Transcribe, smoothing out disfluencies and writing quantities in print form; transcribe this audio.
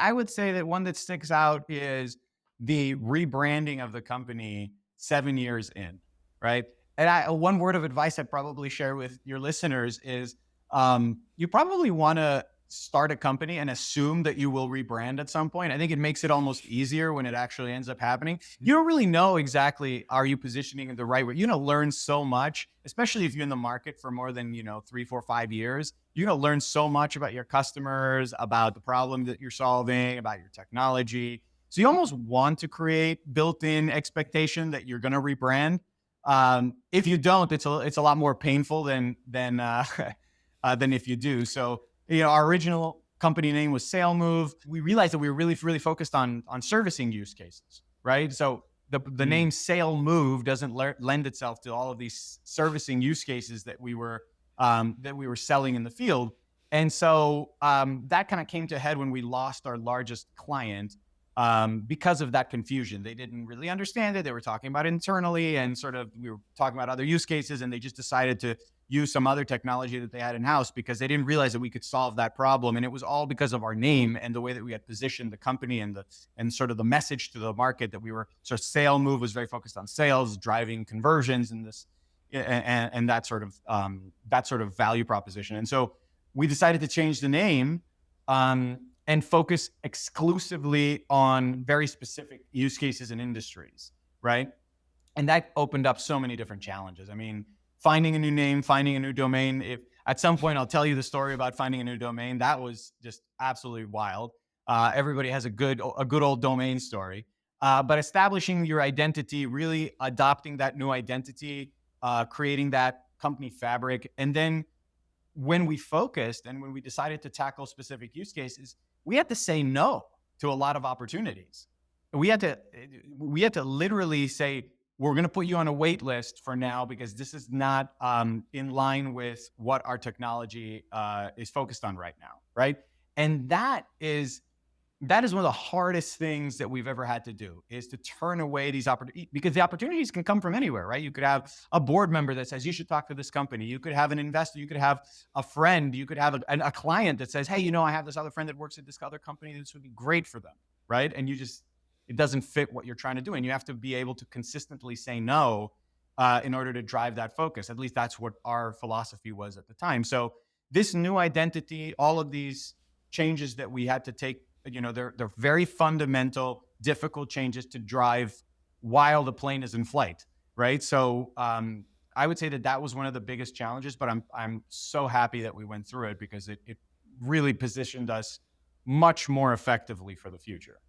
I would say that one that sticks out is the rebranding of the company 7 years in, right? And one word of advice I'd probably share with your listeners is you probably want to start a company and assume that you will rebrand at some point. I think it makes it almost easier when it actually ends up happening. You don't really know exactly, are you positioning it the right way? You're going to learn so much, especially if you're in the market for more than, 3, 4, 5 years. You're going to learn so much about your customers, about the problem that you're solving, about your technology. So you almost want to create built-in expectation that you're going to rebrand. If you don't, it's a lot more painful than if you do. So, our original company name was SaleMove. We realized that we were really, really focused on servicing use cases, right? So the Mm, name SaleMove doesn't lend itself to all of these servicing use cases that we were selling in the field. And so that kind of came to a head when we lost our largest client because of that confusion. They didn't really understand it. They were talking about it internally, and sort of we were talking about other use cases, and they just decided to use some other technology that they had in house because they didn't realize that we could solve that problem. And it was all because of our name and the way that we had positioned the company and sort of the message to the market that we were. So SaleMove was very focused on sales, driving conversions, and this and that sort of value proposition. And so we decided to change the name and focus exclusively on very specific use cases and industries, right? And that opened up so many different challenges. I mean, finding a new name, finding a new domain. If at some point I'll tell you the story about finding a new domain, that was just absolutely wild. Everybody has a good old domain story, but establishing your identity, really adopting that new identity, creating that company fabric, and then when we focused and when we decided to tackle specific use cases, we had to say no to a lot of opportunities. We had to literally say, we're going to put you on a wait list for now because this is not in line with what our technology is focused on right now, right? And that is one of the hardest things that we've ever had to do, is to turn away these opportunities, because the opportunities can come from anywhere, right? You could have a board member that says, you should talk to this company. You could have an investor. You could have a friend. You could have a client that says, hey, I have this other friend that works at this other company. This would be great for them, right? And it doesn't fit what you're trying to do. And you have to be able to consistently say no in order to drive that focus. At least that's what our philosophy was at the time. So this new identity, all of these changes that we had to take, they're very fundamental, difficult changes to drive while the plane is in flight, right? So I would say that was one of the biggest challenges, but I'm so happy that we went through it because it really positioned us much more effectively for the future.